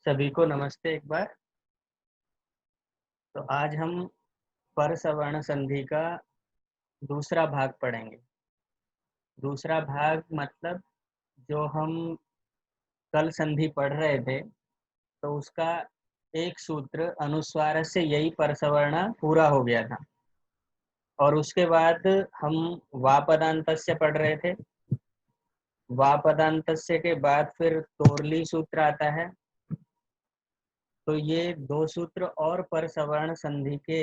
सभी को नमस्ते एक बार। तो आज हम पर सवर्ण संधि का दूसरा भाग पढ़ेंगे। दूसरा भाग मतलब जो हम कल संधि पढ़ रहे थे तो उसका एक सूत्र अनुस्वार से यही पर सवर्ण पूरा हो गया था और उसके बाद हम वापदान्तस्य पढ़ रहे थे। वापदान्तस्य के बाद फिर तोरली सूत्र आता है। तो ये दो सूत्र और पर सवर्ण संधि के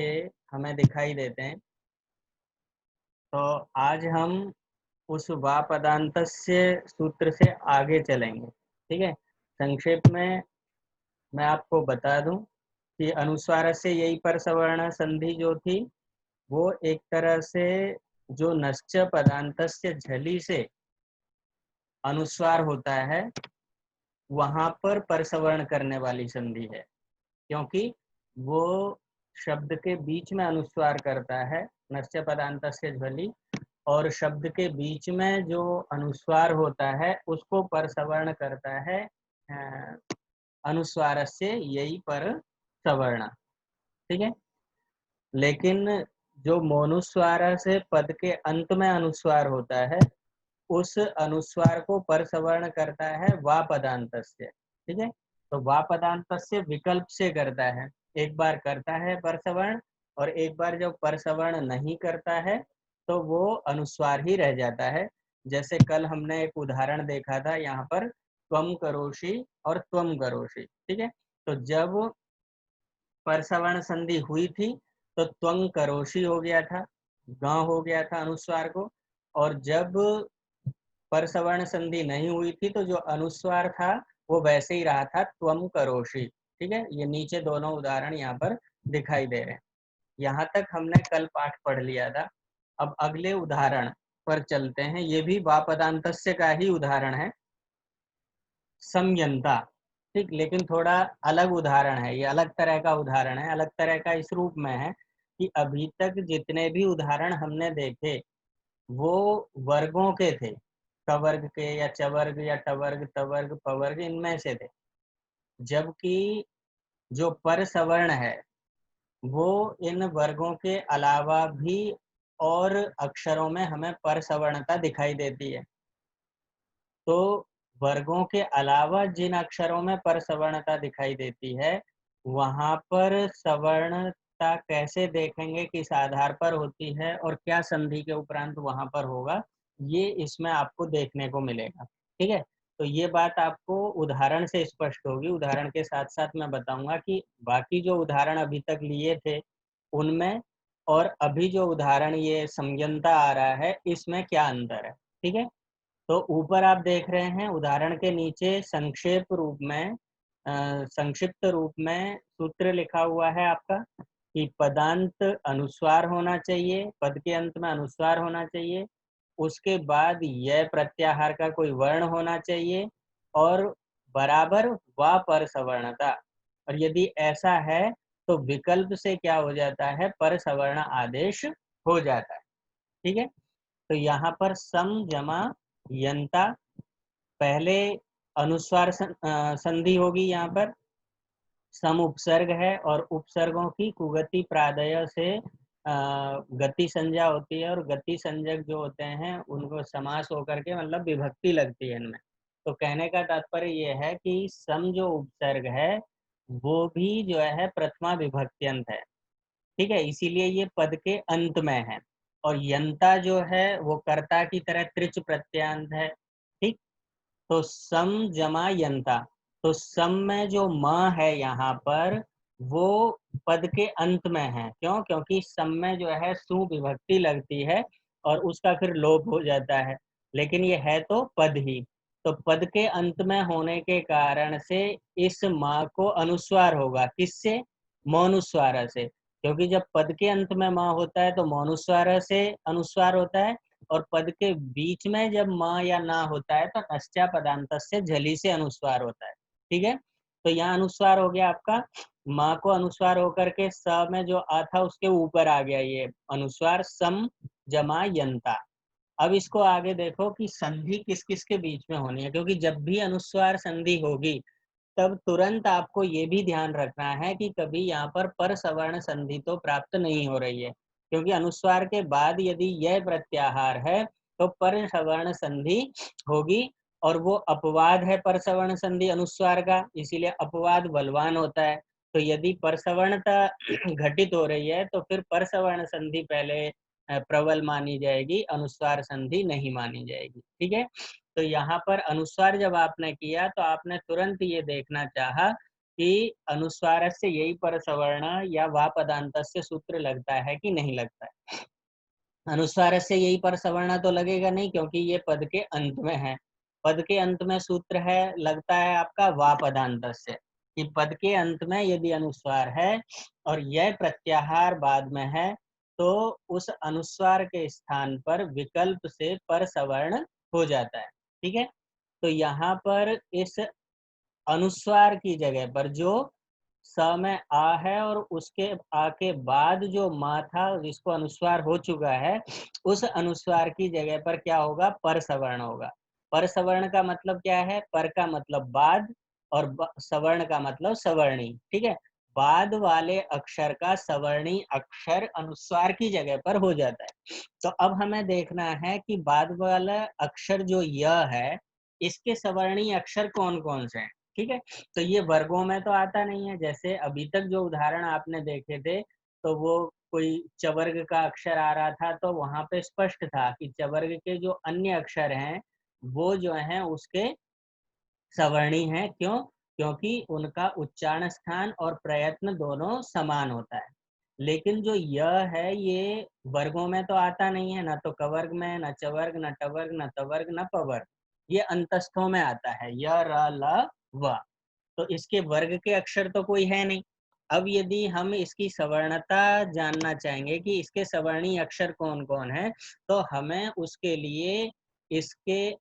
हमें दिखाई देते हैं। तो आज हम उस वा पदान्तस्य सूत्र से आगे चलेंगे। ठीक है, संक्षेप में मैं आपको बता दूं कि अनुस्वार से यही पर सवर्ण संधि जो थी वो एक तरह से जो नश्च पदान्तस्य झली से अनुस्वार होता है वहां पर सवर्ण करने वाली संधि है, क्योंकि वो शब्द के बीच में अनुस्वार करता है नश्च पदान्तस्य झली, और शब्द के बीच में जो अनुस्वार होता है उसको पर सवर्ण करता है अनुस्वार से यही पर सवर्ण। ठीक है, लेकिन जो मोनुस्वार से पद के अंत में अनुस्वार होता है उस अनुस्वार को पर सवर्ण करता है वा पदान्तस्य। ठीक है, तो वा पदान्तस्य विकल्प से करता है, एक बार करता है पर सवर्ण और एक बार जब पर सवर्ण नहीं करता है तो वो अनुस्वार ही रह जाता है। जैसे कल हमने एक उदाहरण देखा था यहाँ पर त्वम करोषि और त्वम करोषि। ठीक है, तो जब पर सवर्ण संधि हुई थी तो त्वं करोषि हो गया था, ग हो गया था अनुस्वार को, और जब पर सवर्ण संधि नहीं हुई थी तो जो अनुस्वार था वो वैसे ही रहा था त्वम करोषि। ठीक है, ये नीचे दोनों उदाहरण यहाँ पर दिखाई दे रहे हैं। यहाँ तक हमने कल पाठ पढ़ लिया था। अब अगले उदाहरण पर चलते हैं। ये भी वापदान्तस्य का ही उदाहरण है, समयंता। ठीक, लेकिन थोड़ा अलग उदाहरण है, ये अलग तरह का उदाहरण है। अलग तरह का इस रूप में है कि अभी तक जितने भी उदाहरण हमने देखे वो वर्गों के थे, कवर्ग के या चवर्ग या टवर्ग तवर्ग पवर्ग इनमें से थे, जबकि जो पर सवर्ण है वो इन वर्गों के अलावा भी और अक्षरों में हमें पर सवर्णता दिखाई देती है। तो वर्गों के अलावा जिन अक्षरों में पर सवर्णता दिखाई देती है वहां पर सवर्णता कैसे देखेंगे, किस आधार पर होती है और क्या संधि के उपरांत वहां पर होगा, ये इसमें आपको देखने को मिलेगा। ठीक है, तो ये बात आपको उदाहरण से स्पष्ट होगी। उदाहरण के साथ साथ मैं बताऊंगा कि बाकी जो उदाहरण अभी तक लिए थे उनमें और अभी जो उदाहरण ये समयंता आ रहा है इसमें क्या अंतर है। ठीक है, तो ऊपर आप देख रहे हैं उदाहरण के नीचे संक्षेप रूप में संक्षिप्त रूप में सूत्र लिखा हुआ है आपका कि पदांत अनुस्वार होना चाहिए, पद के अंत में अनुस्वार होना चाहिए, उसके बाद यह प्रत्याहार का कोई वर्ण होना चाहिए और बराबर व पर सवर्णता। और यदि ऐसा है तो विकल्प से क्या हो जाता है, पर सवर्ण आदेश हो जाता है। ठीक है, तो यहाँ पर सम जमा यंता, पहले अनुस्वार संधि होगी। यहाँ पर सम उपसर्ग है और उपसर्गों की कुगति प्रादय से गति संज्ञा होती है और गति संज्ञक जो होते हैं उनको समास होकर के मतलब विभक्ति लगती है इनमें। तो कहने का तात्पर्य ये है कि सम जो उपसर्ग है वो भी जो है प्रथमा विभक्त्यंत है। ठीक है, इसीलिए ये पद के अंत में है। और यंता जो है वो कर्ता की तरह त्रिच प्रत्यांत है। ठीक, तो सम जमा यंता, तो सम में जो म है यहाँ पर वो पद के अंत में है। क्यों? क्योंकि सम में जो है सु विभक्ति लगती है और उसका फिर लोप हो जाता है, लेकिन ये है तो पद ही। तो पद के अंत में होने के कारण से इस माँ को अनुस्वार होगा, किससे? मौनुस्वार से, क्योंकि जब पद के अंत में माँ होता है तो मौनुस्वार से अनुस्वार होता है और पद के बीच में जब म या ना होता है तो नश्चा पदान्तस्य झली से अनुस्वार होता है। ठीक है, तो यहाँ अनुस्वार हो गया आपका, माँ को अनुस्वार होकर के स में जो आ था उसके ऊपर आ गया ये अनुस्वार, सम जमा यंता। अब इसको आगे देखो कि संधि किस किस के बीच में होनी है, क्योंकि जब भी अनुस्वार संधि होगी तब तुरंत आपको ये भी ध्यान रखना है कि कभी यहाँ पर सवर्ण संधि तो प्राप्त नहीं हो रही है, क्योंकि अनुस्वार के बाद यदि यह प्रत्याहार है तो पर सवर्ण संधि होगी, और वो अपवाद है पर सवर्ण संधि अनुस्वार का, इसीलिए अपवाद बलवान होता है। तो यदि परसवर्णता घटित हो रही है तो फिर परसवर्ण संधि पहले प्रबल मानी जाएगी, अनुस्वार संधि नहीं मानी जाएगी। ठीक है, तो यहाँ पर अनुस्वार जब आपने किया तो आपने तुरंत ये देखना चाहा कि अनुस्वार से यही परसवर्ण या वा पदांत से सूत्र लगता है कि नहीं लगता है। अनुस्वार से यही परसवर्ण तो लगेगा नहीं, क्योंकि ये पद के अंत में है। पद के अंत में सूत्र है, लगता है आपका वा पदांत से, कि पद के अंत में यदि अनुस्वार है और यह प्रत्याहार बाद में है तो उस अनुस्वार के स्थान पर विकल्प से परसवर्ण हो जाता है। ठीक है, तो यहाँ पर इस अनुस्वार की जगह पर जो स में आ है और उसके आ के बाद जो मा था जिसको अनुस्वार हो चुका है, उस अनुस्वार की जगह पर क्या होगा, पर सवर्ण होगा। पर सवर्ण का मतलब क्या है, पर का मतलब बाद और सवर्ण का मतलब सवर्णी। ठीक है, बाद वाले अक्षर का सवर्णी अक्षर अनुस्वार की जगह पर हो जाता है। तो अब हमें देखना है कि बाद वाला अक्षर जो य है, इसके सवर्णी अक्षर कौन कौन से हैं। ठीक है, तो ये वर्गों में तो आता नहीं है। जैसे अभी तक जो उदाहरण आपने देखे थे, तो वो कोई चवर्ग का अक्षर आ रहा था तो वहां पे स्पष्ट था कि चवर्ग के जो अन्य अक्षर हैं वो जो हैं उसके सवर्णी हैं। क्यों? क्योंकि उनका उच्चारण स्थान और प्रयत्न दोनों समान होता है। लेकिन जो य है ये वर्गों में तो आता नहीं है, ना तो कवर्ग में, ना चवर्ग, ना टवर्ग, ना तवर्ग, ना पवर्ग। ये अंतस्थों में आता है, य र ल व। तो इसके वर्ग के अक्षर तो कोई है नहीं। अब यदि हम इसकी सवर्णता जानना चाहेंगे कि इसके सवर्णी अक्षर कौन कौन है, तो हमें उसके लिए इसके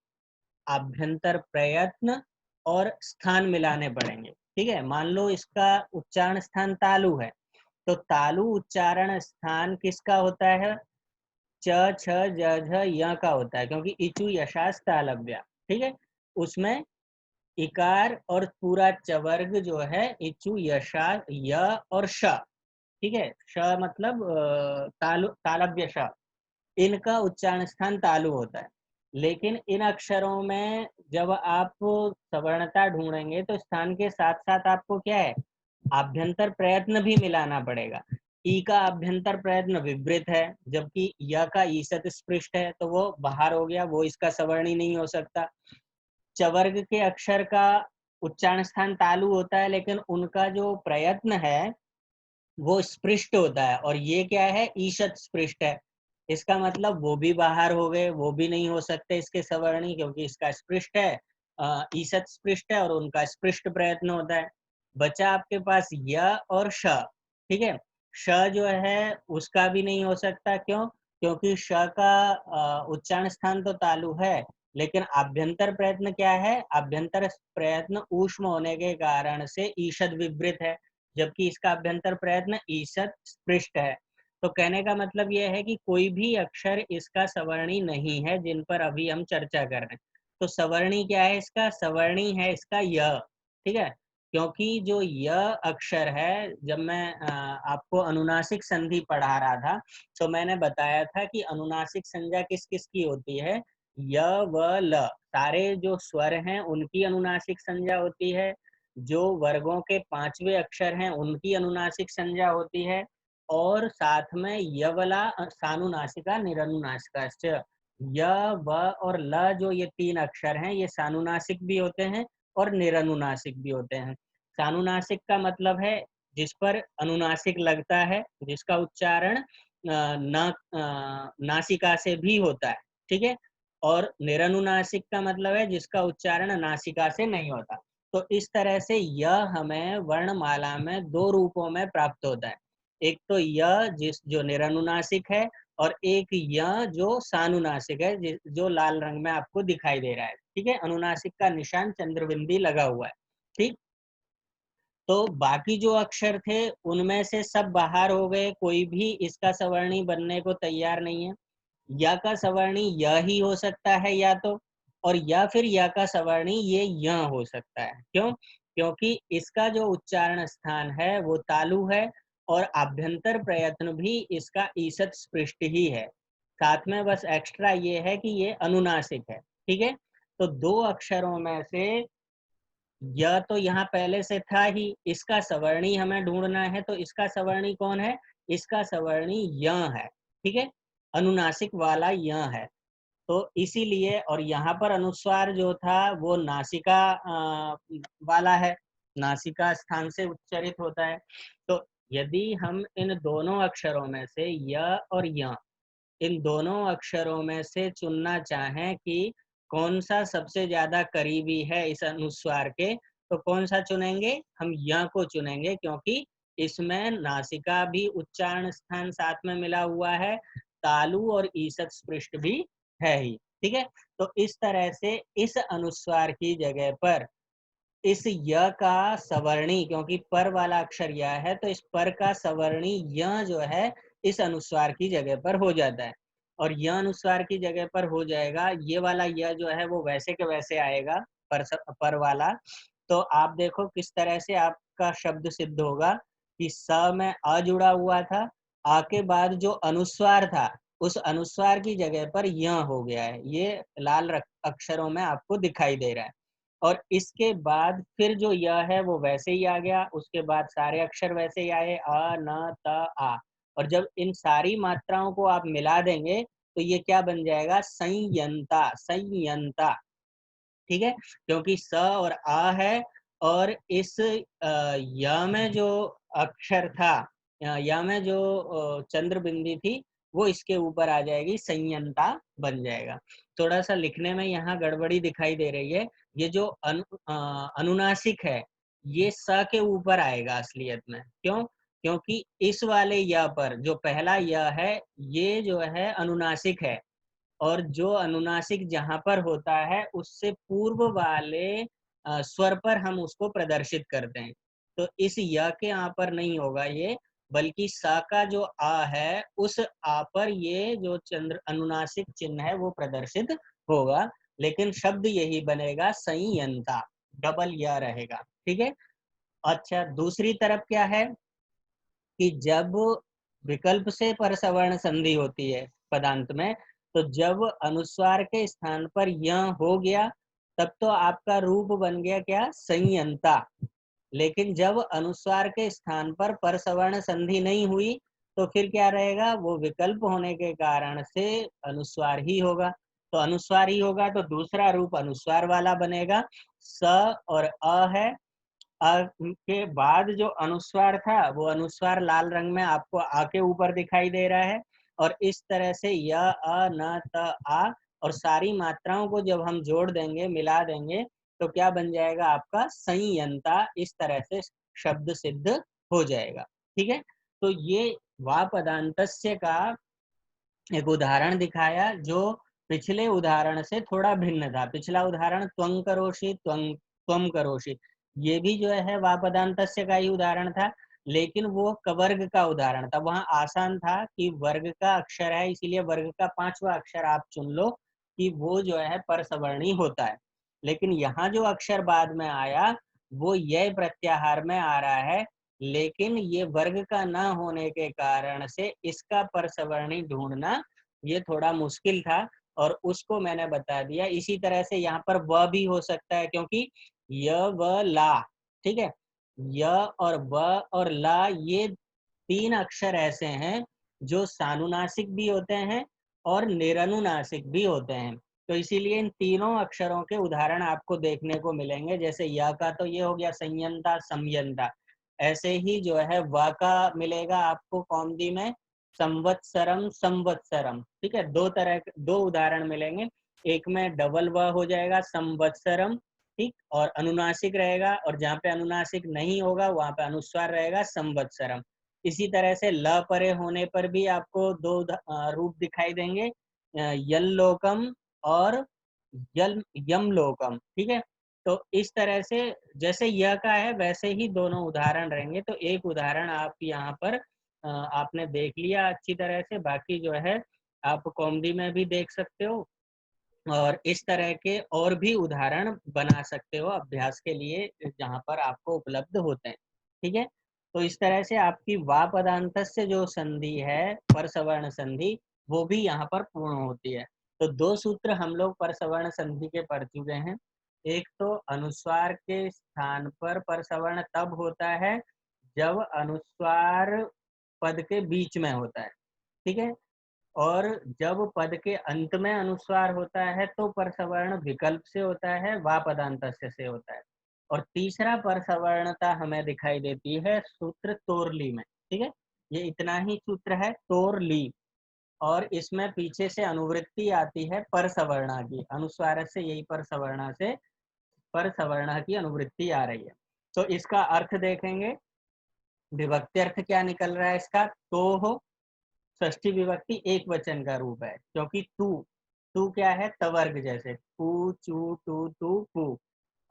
आभ्यंतर प्रयत्न और स्थान मिलाने पड़ेंगे। ठीक है, मान लो इसका उच्चारण स्थान तालु है, तो तालु उच्चारण स्थान किसका होता है, च छ ज झ य का होता है, क्योंकि इचु यशास तालव्या। ठीक है, उसमें इकार और पूरा चवर्ग जो है इचु यशा य और श। ठीक है, श मतलब तालु तालव्य श, इनका उच्चारण स्थान तालु होता है। लेकिन इन अक्षरों में जब आप सवर्णता ढूंढेंगे तो स्थान के साथ साथ आपको क्या है, आभ्यंतर प्रयत्न भी मिलाना पड़ेगा। ई का आभ्यंतर प्रयत्न विवृत है, जबकि य का ईसत स्पृष्ट है, तो वो बाहर हो गया, वो इसका सवर्णी नहीं हो सकता। चवर्ग के अक्षर का उच्चारण स्थान तालु होता है, लेकिन उनका जो प्रयत्न है वो स्पृष्ट होता है, और ये क्या है, ईशत स्पृष्ट है। इसका मतलब वो भी बाहर हो गए, वो भी नहीं हो सकते इसके सवर्णी, क्योंकि इसका स्पृष्ट है, ईशत स्पृष्ट है और उनका स्पृष्ट प्रयत्न होता है। बचा आपके पास य और श। ठीक है, श जो है उसका भी नहीं हो सकता। क्यों? क्योंकि श का उच्चारण स्थान तो तालु है, लेकिन आभ्यंतर प्रयत्न क्या है, आभ्यंतर प्रयत्न ऊष्म होने के कारण से ईषद विवृत है, जबकि इसका अभ्यंतर प्रयत्न ईसत स्पृष्ट है। तो कहने का मतलब यह है कि कोई भी अक्षर इसका सवर्णी नहीं है जिन पर अभी हम चर्चा कर रहे हैं। तो सवर्णी क्या है इसका, सवर्णी है इसका य। ठीक है, क्योंकि जो य अक्षर है, जब मैं आपको अनुनासिक संधि पढ़ा रहा था तो मैंने बताया था कि अनुनासिक संज्ञा किस किस की होती है, य व ल, सारे जो स्वर हैं उनकी अनुनासिक संज्ञा होती है। जो वर्गों के पांचवे अक्षर हैं उनकी अनुनासिक संज्ञा होती है, और साथ में यवला सानुनासिका निरनुनासिका, य व और ल, जो ये तीन अक्षर हैं ये सानुनासिक भी होते हैं और निरनुनासिक भी होते हैं। सानुनासिक का मतलब है जिस पर अनुनासिक लगता है, जिसका उच्चारण नासिका से भी होता है। ठीक है, और निरनुनासिक का मतलब है जिसका उच्चारण नासिका से नहीं होता। तो इस तरह से यह हमें वर्णमाला में दो रूपों में प्राप्त होता है, एक तो यह जिस जो निरनुनासिक है, और एक यह जो सानुनासिक है, जो लाल रंग में आपको दिखाई दे रहा है। ठीक है, अनुनासिक का निशान चंद्रबिंदी लगा हुआ है। ठीक, तो बाकी जो अक्षर थे उनमें से सब बाहर हो गए, कोई भी इसका सवर्णी बनने को तैयार नहीं है। या का सवर्णी य ही हो सकता है या तो, और या फिर या का सवर्णी ये य हो सकता है। क्यों? क्योंकि इसका जो उच्चारण स्थान है वो तालु है और आभ्यंतर प्रयत्न भी इसका ईसत स्पृष्ट ही है। साथ में बस एक्स्ट्रा ये है कि ये अनुनासिक है। ठीक है, तो दो अक्षरों में से य तो यहाँ पहले से था ही, इसका सवर्णी हमें ढूंढना है, तो इसका सवर्णी कौन है? इसका सवर्णी य है। ठीक है, अनुनासिक वाला य है। तो इसीलिए, और यहाँ पर अनुस्वार जो था वो नासिका वाला है, नासिका स्थान से उच्चारित होता है। तो यदि हम इन दोनों अक्षरों में से य और य, इन दोनों अक्षरों में से चुनना चाहें कि कौन सा सबसे ज्यादा करीबी है इस अनुस्वार के, तो कौन सा चुनेंगे? हम य को चुनेंगे, क्योंकि इसमें नासिका भी उच्चारण स्थान साथ में मिला हुआ है, तालु और ईसत स्पृष्ट भी है ही। ठीक है, तो इस तरह से इस अनुस्वार की जगह पर इस य का सवर्णी, क्योंकि पर वाला अक्षर य है, तो इस पर का सवर्णी य जो है इस अनुस्वार की जगह पर हो जाता है। और य अनुस्वार की जगह पर हो जाएगा, ये वाला य जो है वो वैसे के वैसे आएगा, पर वाला। तो आप देखो किस तरह से आपका शब्द सिद्ध होगा कि स में अ जुड़ा हुआ था, आ के बाद जो अनुस्वार था उस अनुस्वार की जगह पर य हो गया है। ये लाल अक्षरों में आपको दिखाई दे रहा है। और इसके बाद फिर जो य है वो वैसे ही आ गया, उसके बाद सारे अक्षर वैसे ही आए, अ न त आ। और जब इन सारी मात्राओं को आप मिला देंगे तो ये क्या बन जाएगा? संयंता, संयंता। ठीक है, क्योंकि स और आ है, और इस य में जो अक्षर था, या में जो चंद्र बिंदी थी, वो इसके ऊपर आ जाएगी, संयंता बन जाएगा। थोड़ा सा लिखने में यहाँ गड़बड़ी दिखाई दे रही है। ये जो अनुनासिक है ये स के ऊपर आएगा असलियत में। क्यों? क्योंकि इस वाले य पर जो पहला य है ये जो है अनुनासिक है, और जो अनुनासिक जहाँ पर होता है उससे पूर्व वाले स्वर पर हम उसको प्रदर्शित करते हैं। तो इस य के आ पर नहीं होगा ये, बल्कि सा का जो आ है उस आ पर ये जो चंद्र अनुनासिक चिन्ह है वो प्रदर्शित होगा, लेकिन शब्द यही बनेगा, संयंता, डबल या रहेगा। ठीक है। अच्छा, दूसरी तरफ क्या है कि जब विकल्प से परसवर्ण संधि होती है पदांत में, तो जब अनुस्वार के स्थान पर य हो गया तब तो आपका रूप बन गया क्या? संयंता। लेकिन जब अनुस्वार के स्थान पर परसवर्ण संधि नहीं हुई तो फिर क्या रहेगा? वो विकल्प होने के कारण से अनुस्वार ही होगा। तो अनुस्वार ही होगा तो दूसरा रूप अनुस्वार वाला बनेगा। स और अ है, के बाद जो अनुस्वार था वो अनुस्वार लाल रंग में आपको आ के ऊपर दिखाई दे रहा है। और इस तरह से य अ न त आ, और सारी मात्राओं को जब हम जोड़ देंगे, मिला देंगे, तो क्या बन जाएगा? आपका संयंता। इस तरह से शब्द सिद्ध हो जाएगा। ठीक है, तो ये वा पदांतस्य का एक उदाहरण दिखाया जो पिछले उदाहरण से थोड़ा भिन्न था। पिछला उदाहरण त्वं करोषि, त्वं करोषि, ये भी जो है वापदांतस्य का ही उदाहरण था, लेकिन वो कवर्ग का उदाहरण था। वहां आसान था कि वर्ग का अक्षर है, इसीलिए वर्ग का 5वां अक्षर आप चुन लो कि वो जो है परसवर्णी होता है। लेकिन यहाँ जो अक्षर बाद में आया वो यह प्रत्याहार में आ रहा है, लेकिन ये वर्ग का ना होने के कारण से इसका परसवर्णी ढूंढना ये थोड़ा मुश्किल था, और उसको मैंने बता दिया। इसी तरह से यहाँ पर व भी हो सकता है, क्योंकि य व ला, ठीक है, य और व और ला ये 3 अक्षर ऐसे हैं जो सानुनासिक भी होते हैं और निरनुनासिक भी होते हैं। तो इसीलिए इन तीनों अक्षरों के उदाहरण आपको देखने को मिलेंगे। जैसे य का तो ये हो गया संयंता, समयंता। ऐसे ही जो है व का मिलेगा आपको कौमुदी में संवत्सरम, संवत्सरम। ठीक है, दो उदाहरण मिलेंगे। एक में डबल व हो जाएगा संवत्सरम, ठीक, और अनुनासिक रहेगा, और जहाँ पे अनुनासिक नहीं होगा वहां पे अनुस्वार रहेगा संवत्सरम। इसी तरह से ल परे होने पर भी आपको दो रूप दिखाई देंगे, यल्लोकम और यमलोकम। ठीक है, तो इस तरह से जैसे यह का है वैसे ही दोनों उदाहरण रहेंगे। तो एक उदाहरण आप यहाँ पर आपने देख लिया अच्छी तरह से, बाकी जो है आप कॉमेडी में भी देख सकते हो। और इस तरह के और भी उदाहरण बना सकते हो अभ्यास के लिए जहाँ पर आपको उपलब्ध होते हैं। ठीक है, तो इस तरह से आपकी वा पदांतस्य जो संधि है परसवर्ण संधि, वो भी यहाँ पर पूर्ण होती है। तो दो सूत्र हम लोग परसवर्ण संधि के पढ़ चुके हैं। एक तो अनुस्वार के स्थान पर परसवर्ण तब होता है जब अनुस्वार पद के बीच में होता है। ठीक है, और जब पद के अंत में अनुस्वार होता है तो परसवर्ण विकल्प से होता है, वा पदांतस्य से होता है। और तीसरा परसवर्णता हमें दिखाई देती है सूत्र तोरली में। ठीक है, ये इतना ही सूत्र है तोरली, और इसमें पीछे से अनुवृत्ति आती है परसवर्णा की, अनुस्वार से यही परसवर्णा से परसवर्णा की अनुवृत्ति आ रही है। तो इसका अर्थ देखेंगे, विभक्ति अर्थ क्या निकल रहा है इसका, तो हो षष्ठी विभक्ति एक वचन का रूप है, क्योंकि तू, तू क्या है तवर्ग, जैसे पू चू टू तू पू,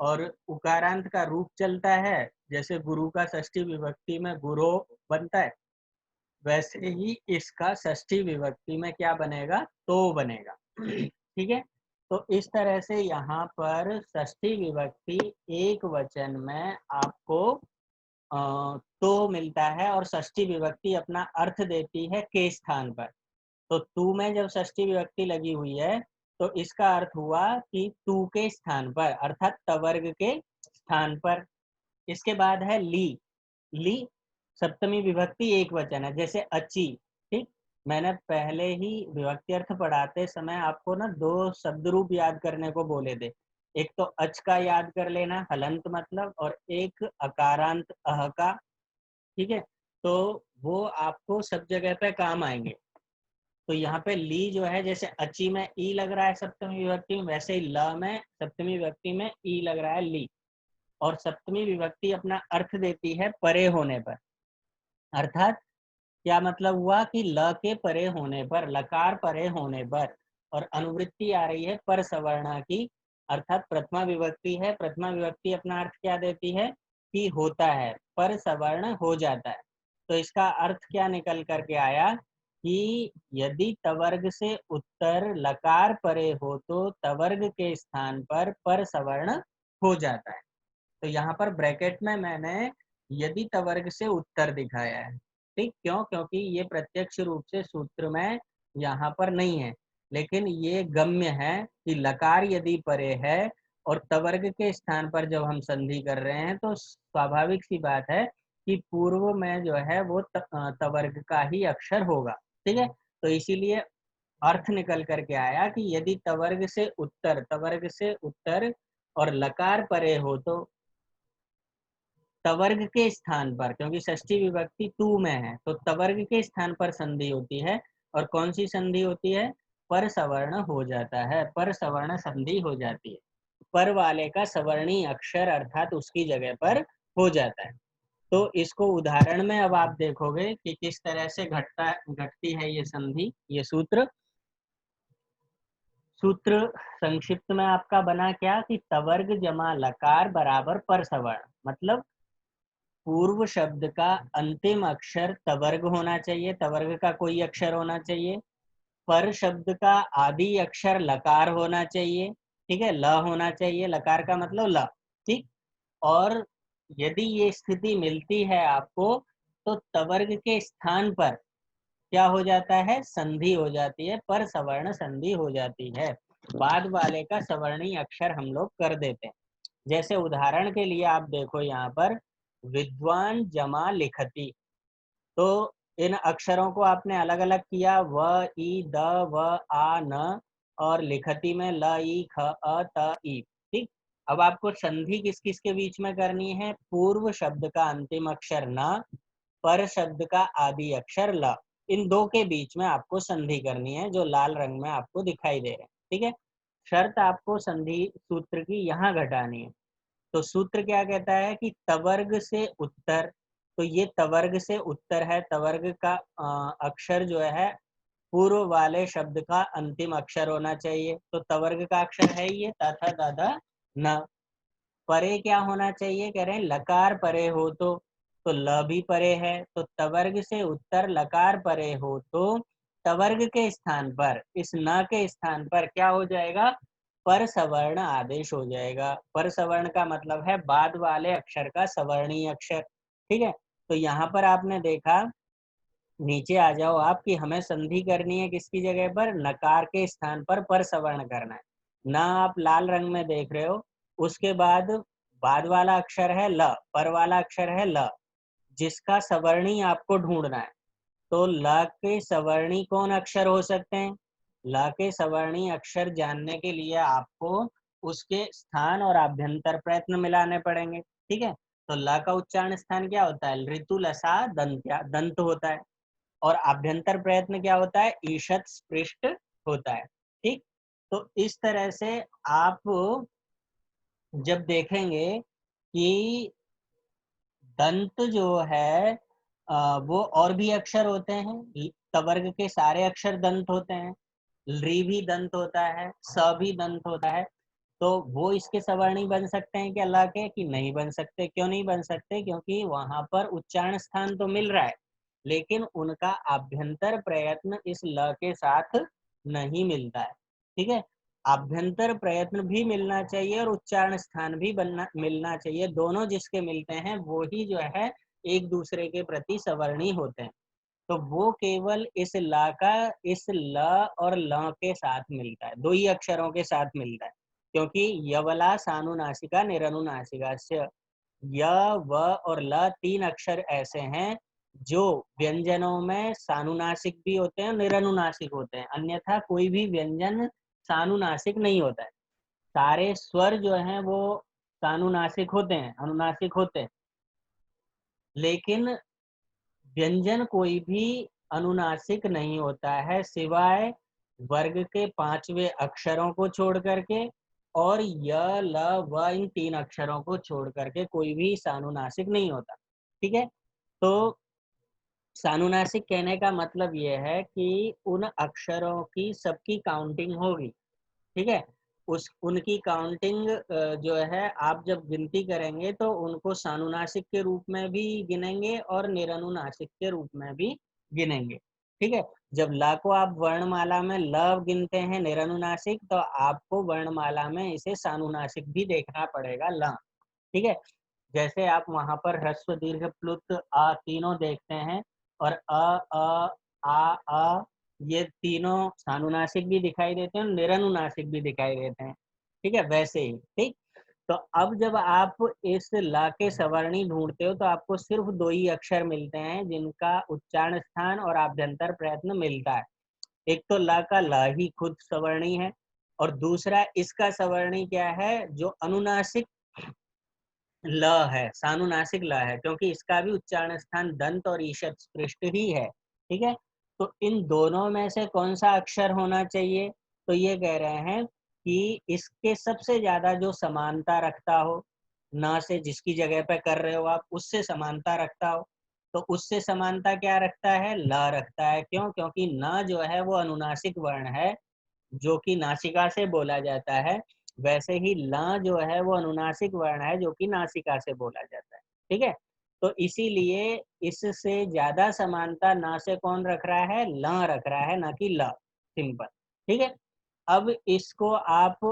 और उकारांत का रूप चलता है, जैसे गुरु का षष्ठी विभक्ति में गुरो बनता है, वैसे ही इसका षष्ठी विभक्ति में क्या बनेगा, तो बनेगा। ठीक है, तो इस तरह से यहाँ पर षष्ठी विभक्ति एक वचन में आपको तो मिलता है, और षष्ठी विभक्ति अपना अर्थ देती है के स्थान पर। तो तू में जब षष्ठी विभक्ति लगी हुई है तो इसका अर्थ हुआ कि तू के स्थान पर, अर्थात तवर्ग के स्थान पर। इसके बाद है ली, ली सप्तमी विभक्ति एक वचन है, जैसे अची। ठीक, मैंने पहले ही विभक्ति अर्थ पढ़ाते समय आपको ना दो शब्द रूप याद करने को बोले थे। एक तो अच का याद कर लेना, हलंत मतलब, और एक अकारांत अह का। ठीक है, तो वो आपको सब जगह पे काम आएंगे। तो यहाँ पे ली जो है, जैसे अची में ई लग रहा है सप्तमी विभक्ति में, वैसे ही ल में सप्तमी विभक्ति में ई लग रहा है ली। और सप्तमी विभक्ति अपना अर्थ देती है परे होने पर, अर्थात क्या मतलब हुआ कि ल के परे होने पर, लकार परे होने पर, और अनुवृत्ति आ रही है पर सवर्णा की, अर्थात प्रथमा विभक्ति है। प्रथमा विभक्ति अपना अर्थ क्या देती है कि होता है, पर सवर्ण हो जाता है। तो इसका अर्थ क्या निकल करके आया कि यदि तवर्ग से उत्तर लकार परे हो तो तवर्ग के स्थान पर सवर्ण हो जाता है। तो यहाँ पर ब्रैकेट में मैंने यदि तवर्ग से उत्तर दिखाया है। ठीक, क्यों, क्योंकि ये प्रत्यक्ष रूप से सूत्र में यहाँ पर नहीं है, लेकिन ये गम्य है कि लकार यदि परे है और तवर्ग के स्थान पर जब हम संधि कर रहे हैं तो स्वाभाविक सी बात है कि पूर्व में जो है वो तवर्ग का ही अक्षर होगा। ठीक है, तो इसीलिए अर्थ निकल करके आया कि यदि तवर्ग से उत्तर और लकार परे हो तो तवर्ग के स्थान पर, क्योंकि षष्ठी विभक्ति तू में है तो तवर्ग के स्थान पर संधि होती है। और कौन सी संधि होती है, पर सवर्ण हो जाता है, पर सवर्ण संधि हो जाती है, पर वाले का सवर्णी अक्षर अर्थात उसकी जगह पर हो जाता है। तो इसको उदाहरण में अब आप देखोगे कि किस तरह से घटती है ये संधि, ये सूत्र। सूत्र संक्षिप्त में आपका बना क्या कि तवर्ग जमा लकार बराबर पर सवर्ण, मतलब पूर्व शब्द का अंतिम अक्षर तवर्ग होना चाहिए, तवर्ग का कोई अक्षर होना चाहिए। पर शब्द का आदि अक्षर लकार होना चाहिए। ठीक है, ल होना चाहिए, लकार का मतलब ल। ठीक, और यदि ये स्थिति मिलती है आपको तो तवर्ग के स्थान पर क्या हो जाता है, संधि हो जाती है, पर सवर्ण संधि हो जाती है, बाद वाले का सवर्णी अक्षर हम लोग कर देते हैं। जैसे उदाहरण के लिए आप देखो यहाँ पर विद्वान जमा लिखती, तो इन अक्षरों को आपने अलग अलग किया, व ई द व आ न, और लिखती में ल ई ख अ त ई। ठीक, अब आपको संधि किस किस के बीच में करनी है, पूर्व शब्द का अंतिम अक्षर न, पर शब्द का आदि अक्षर ल, इन दो के बीच में आपको संधि करनी है, जो लाल रंग में आपको दिखाई दे रहे हैं। ठीक है, शर्त आपको संधि सूत्र की यहाँ घटानी है। तो सूत्र क्या कहता है कि तवर्ग से उत्तर, तो ये तवर्ग से उत्तर है, तवर्ग का अक्षर जो है पूर्व वाले शब्द का अंतिम अक्षर होना चाहिए। तो तवर्ग का अक्षर है ये तथा दादा न। परे क्या होना चाहिए, कह रहे हैं लकार परे हो तो ल भी परे है, तो तवर्ग से उत्तर लकार परे हो तो टवर्ग के स्थान पर, इस न के स्थान पर क्या हो जाएगा, पर सवर्ण आदेश हो जाएगा। पर सवर्ण का मतलब है बाद वाले अक्षर का सवर्णीय अक्षर। ठीक है, तो यहाँ पर आपने देखा, नीचे आ जाओ आप, कि हमें संधि करनी है किसकी जगह पर, नकार के स्थान पर सवर्ण करना है ना। आप लाल रंग में देख रहे हो, उसके बाद वाला अक्षर है ल, पर वाला अक्षर है ल, जिसका सवर्णी आपको ढूंढना है। तो ल के सवर्णी कौन अक्षर हो सकते हैं? ल के सवर्णी अक्षर जानने के लिए आपको उसके स्थान और आभ्यंतर प्रयत्न मिलाने पड़ेंगे। ठीक है, तो ल का उच्चारण स्थान क्या होता है, ऋतु लसा दंत होता है, और आभ्यंतर प्रयत्न क्या होता है, ईशत स्पृष्ट होता है। ठीक, तो इस तरह से आप जब देखेंगे कि दंत जो है वो और भी अक्षर होते हैं, तवर्ग के सारे अक्षर दंत होते हैं, री भी दंत होता है, स भी दंत होता है, तो वो इसके सवर्णी बन सकते हैं क्या ला के, कि नहीं बन सकते? क्यों नहीं बन सकते? क्योंकि वहां पर उच्चारण स्थान तो मिल रहा है, लेकिन उनका आभ्यंतर प्रयत्न इस ल के साथ नहीं मिलता है। ठीक है, आभ्यंतर प्रयत्न भी मिलना चाहिए और उच्चारण स्थान भी मिलना चाहिए। दोनों जिसके मिलते हैं वो ही जो है एक दूसरे के प्रति सवर्णी होते हैं। तो वो केवल इस ला का इस ल और ल के साथ मिलता है, दो ही अक्षरों के साथ मिलता है, क्योंकि यवला सानुनासिका निरनुनासिका से य व और ल तीन अक्षर ऐसे हैं जो व्यंजनों में सानुनासिक भी होते हैं, निरनुनासिक होते हैं, अन्यथा कोई भी व्यंजन सानुनासिक नहीं होता है। सारे स्वर जो हैं वो सानुनासिक होते हैं, अनुनासिक होते हैं, लेकिन व्यंजन कोई भी अनुनासिक नहीं होता है, सिवाय वर्ग के पांचवें अक्षरों को छोड़ करके, और य ल व इन तीन अक्षरों को छोड़ करके कोई भी सानुनासिक नहीं होता। ठीक है, तो सानुनासिक कहने का मतलब ये है कि उन अक्षरों की सबकी काउंटिंग होगी। ठीक है, उस उनकी काउंटिंग जो है आप जब गिनती करेंगे तो उनको सानुनासिक के रूप में भी गिनेंगे और निरनुनासिक के रूप में भी गिनेंगे। ठीक है, जब ला को आप वर्णमाला में ल गिनते हैं निरनुनासिक, तो आपको वर्णमाला में इसे सानुनासिक भी देखना पड़ेगा ला। ठीक है, जैसे आप वहां पर ह्रस्व दीर्घ प्लुत आ तीनों देखते हैं, और आ ये तीनों सानुनासिक भी दिखाई देते हैं और निरनुनासिक भी दिखाई देते हैं। ठीक है, वैसे ही। ठीक, तो अब जब आप इस ला के सवर्णी ढूंढते हो तो आपको सिर्फ दो ही अक्षर मिलते हैं जिनका उच्चारण स्थान और आभ्यंतर प्रयत्न मिलता है। एक तो ला का ला ही खुद सवर्णी है, और दूसरा इसका सवर्णी क्या है, जो अनुनासिक ल है, सानुनासिक ल है, क्योंकि इसका भी उच्चारण स्थान दंत और ईशत पृष्ठ ही है। ठीक है, तो इन दोनों में से कौन सा अक्षर होना चाहिए? तो ये कह रहे हैं कि इसके सबसे ज्यादा जो समानता रखता हो, न से जिसकी जगह पे कर रहे हो आप, उससे समानता रखता हो, तो उससे समानता क्या रखता है, ल रखता है। क्यों? क्योंकि न जो है वो अनुनासिक वर्ण है, जो कि नासिका से बोला जाता है, वैसे ही ल जो है वो अनुनासिक वर्ण है जो कि नासिका से बोला जाता है। ठीक है, तो इसीलिए इससे ज्यादा समानता न से कौन रख रहा है, ल रख रहा है, ना कि ल। सिंपल। ठीक है, अब इसको आप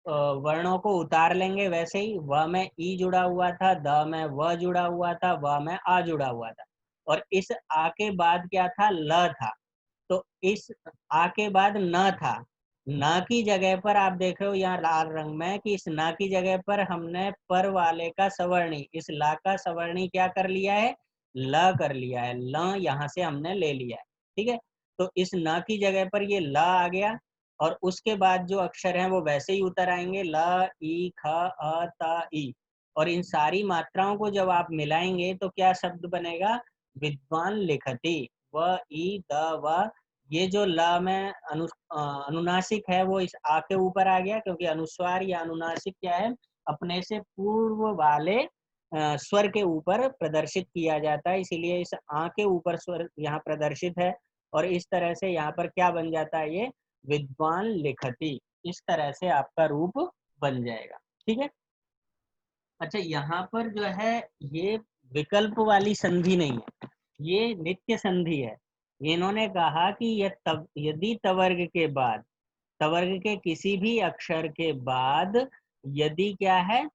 वर्णों को उतार लेंगे वैसे ही, व में ई जुड़ा हुआ था, द में व जुड़ा हुआ था, व में आ जुड़ा हुआ था, और इस आ के बाद क्या था, ल था। तो इस आ के बाद न था, न की जगह पर आप देख रहे हो यहाँ लाल रंग में कि इस न की जगह पर हमने पर वाले का सवर्णी, इस ला का सवर्णी क्या कर लिया है, ल कर लिया है, ल यहाँ से हमने ले लिया है। ठीक है, तो इस न की जगह पर ये ल आ गया, और उसके बाद जो अक्षर हैं वो वैसे ही उतर आएंगे, ल ई ख अ त ई, और इन सारी मात्राओं को जब आप मिलाएंगे तो क्या शब्द बनेगा, विद्वान लिखति। व ई द व, ये जो ल में अनुनासिक है वो इस आ के ऊपर आ गया, क्योंकि अनुस्वार या अनुनासिक क्या है, अपने से पूर्व वाले स्वर के ऊपर प्रदर्शित किया जाता है, इसीलिए इस आ के ऊपर स्वर यहाँ प्रदर्शित है, और इस तरह से यहाँ पर क्या बन जाता है, ये विद्वान लिखति, इस तरह से आपका रूप बन जाएगा। ठीक है, अच्छा यहाँ पर जो है ये विकल्प वाली संधि नहीं है, ये नित्य संधि है। इन्होंने कहा कि यदि तवर्ग के बाद, तवर्ग के किसी भी अक्षर के बाद यदि क्या है,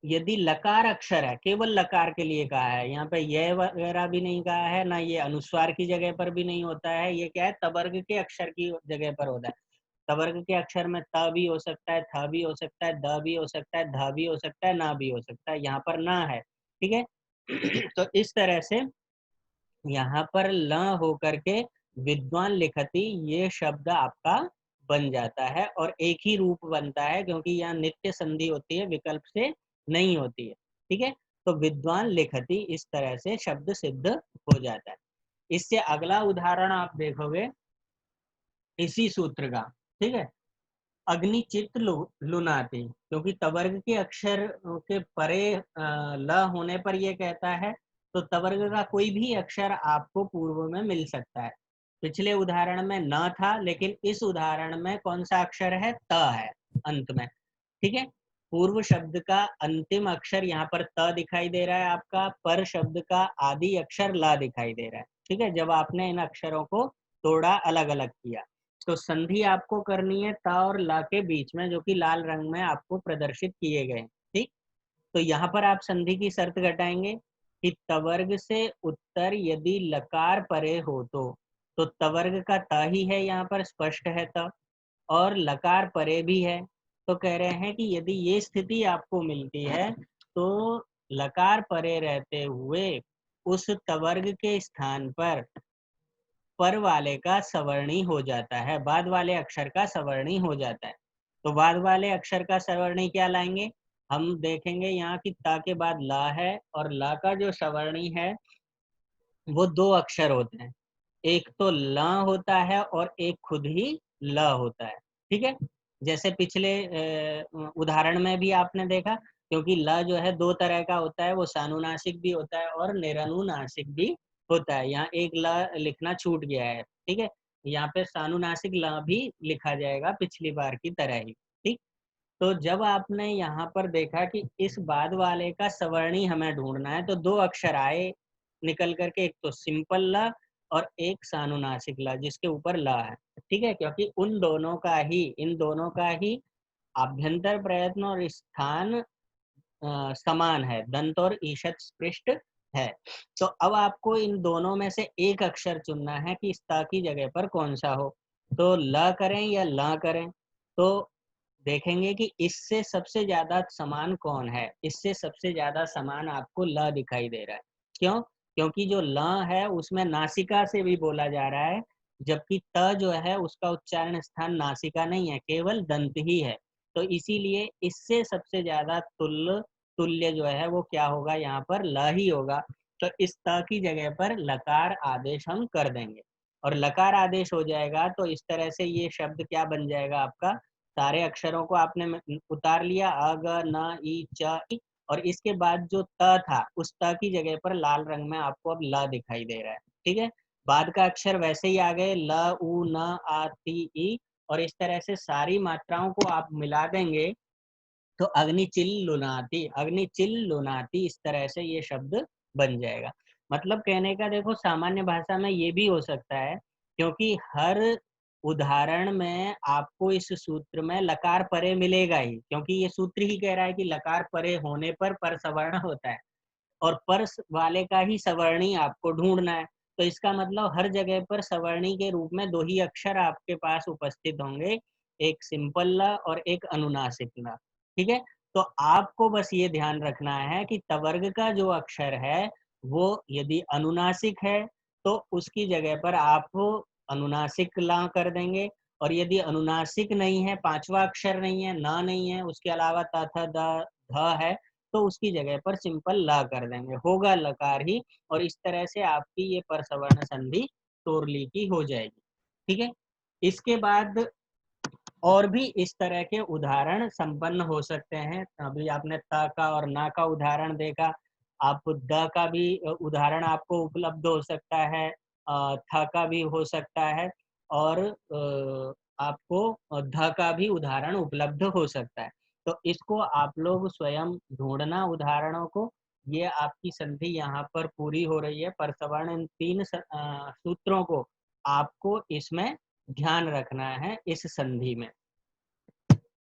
यदि लकार अक्षर है, केवल लकार के लिए कहा है, यहाँ पे यह वगैरह भी नहीं कहा है, ना ये अनुस्वार की जगह पर भी नहीं होता है, ये क्या है, तवर्ग के अक्षर की जगह पर होता है। तवर्ग के अक्षर में त भी हो सकता है, थ भी हो सकता है, द भी हो सकता है, ध भी हो सकता है, ना भी हो सकता है, यहाँ पर ना है, ठीक है। तो इस तरह से यहाँ पर ल होकर के विद्वान लिखति ये शब्द आपका बन जाता है और एक ही रूप बनता है, क्योंकि यहाँ नित्य संधि होती है, विकल्प से नहीं होती है, ठीक है। तो विद्वान लिखति इस तरह से शब्द सिद्ध हो जाता है। इससे अगला उदाहरण आप देखोगे इसी सूत्र का, ठीक है। अग्निचित लुनाति, क्योंकि तवर्ग के अक्षर के परे ल होने पर यह कहता है, तो तवर्ग का कोई भी अक्षर आपको पूर्व में मिल सकता है। पिछले उदाहरण में न था, लेकिन इस उदाहरण में कौन सा अक्षर है, त है अंत में, ठीक है। पूर्व शब्द का अंतिम अक्षर यहाँ पर त दिखाई दे रहा है आपका, पर शब्द का आदि अक्षर ला दिखाई दे रहा है, ठीक है। जब आपने इन अक्षरों को तोड़ा, अलग अलग किया, तो संधि आपको करनी है ता और ला के बीच में, जो कि लाल रंग में आपको प्रदर्शित किए गए, ठीक। तो यहाँ पर आप संधि की शर्त घटाएंगे कि तवर्ग से उत्तर यदि लकार परे हो तो तवर्ग का त ही है, यहाँ पर स्पष्ट है त, और लकार परे भी है। तो कह रहे हैं कि यदि ये स्थिति आपको मिलती है तो लकार परे रहते हुए उस तवर्ग के स्थान पर वाले का सवर्णी हो जाता है, बाद वाले अक्षर का सवर्णी हो जाता है। तो बाद वाले अक्षर का सवर्णी क्या लाएंगे, हम देखेंगे यहाँ की ता के बाद ला है, और ला का जो सवर्णी है वो दो अक्षर होते हैं, एक तो ल होता है और एक खुद ही ल होता है, ठीक है। जैसे पिछले उदाहरण में भी आपने देखा, क्योंकि ल जो है दो तरह का होता है, वो सानुनासिक भी होता है और निरनुनासिक भी होता है। यहाँ एक ल लिखना छूट गया है, ठीक है, यहाँ पे सानुनासिक ल भी लिखा जाएगा पिछली बार की तरह ही, ठीक। तो जब आपने यहाँ पर देखा कि इस बाद वाले का सवर्णी हमें ढूंढना है, तो दो अक्षर आए निकल करके, एक तो सिंपल ला और एक सानुनासिक ला जिसके ऊपर ला है, ठीक है। क्योंकि इन दोनों का ही आभ्यंतर प्रयत्न और स्थान समान है, दंत और ईशत पृष्ठ है। तो अब आपको इन दोनों में से एक अक्षर चुनना है कि इस ता की जगह पर कौन सा हो, तो ल करें या ला करें। तो देखेंगे कि इससे सबसे ज्यादा समान कौन है, इससे सबसे ज्यादा समान आपको ल दिखाई दे रहा है। क्यों, क्योंकि जो ल है उसमें नासिका से भी बोला जा रहा है, जबकि त जो है उसका उच्चारण स्थान नासिका नहीं है, केवल दंत ही है। तो इसीलिए इससे सबसे ज्यादा तुल्य जो है वो क्या होगा, यहाँ पर ल ही होगा। तो इस त की जगह पर लकार आदेश हम कर देंगे, और लकार आदेश हो जाएगा, तो इस तरह से ये शब्द क्या बन जाएगा आपका, सारे अक्षरों को आपने उतार लिया, अ ग न ई च ई, और इसके बाद जो त था उस त की जगह पर लाल रंग में आपको अब ल दिखाई दे रहा है, ठीक है। बाद का अक्षर वैसे ही आ गए, ल उ न आ ती ई, और इस तरह से सारी मात्राओं को आप मिला देंगे तो अग्निचिल लुनाती इस तरह से ये शब्द बन जाएगा। मतलब कहने का देखो, सामान्य भाषा में ये भी हो सकता है, क्योंकि हर उदाहरण में आपको इस सूत्र में लकार परे मिलेगा ही, क्योंकि ये सूत्र ही कह रहा है कि लकार परे होने पर सवर्ण होता है, और पर वाले का ही सवर्णी आपको ढूंढना है। तो इसका मतलब हर जगह पर सवर्णी के रूप में दो ही अक्षर आपके पास उपस्थित होंगे, एक सिंपल ल और एक अनुनासिक ल, ठीक है। तो आपको बस ये ध्यान रखना है कि तवर्ग का जो अक्षर है वो यदि अनुनासिक है तो उसकी जगह पर आप अनुनासिक ला कर देंगे, और यदि अनुनासिक नहीं है, पांचवा अक्षर नहीं है, ना नहीं है, उसके अलावा त थ द ध है, तो उसकी जगह पर सिंपल ला कर देंगे, होगा लकार ही। और इस तरह से आपकी ये परसवर्ण संधि तोरली की हो जाएगी, ठीक है। इसके बाद और भी इस तरह के उदाहरण संपन्न हो सकते हैं। अभी आपने त का और ना का उदाहरण देखा, आप द का भी उदाहरण आपको उपलब्ध हो सकता है, थ का भी हो सकता है, और आपको ध का भी उदाहरण उपलब्ध हो सकता है। तो इसको आप लोग स्वयं ढूंढना उदाहरणों को, ये आपकी संधि यहाँ पर पूरी हो रही है। पर सवर्ण इन तीन सूत्रों को आपको इसमें ध्यान रखना है इस संधि में।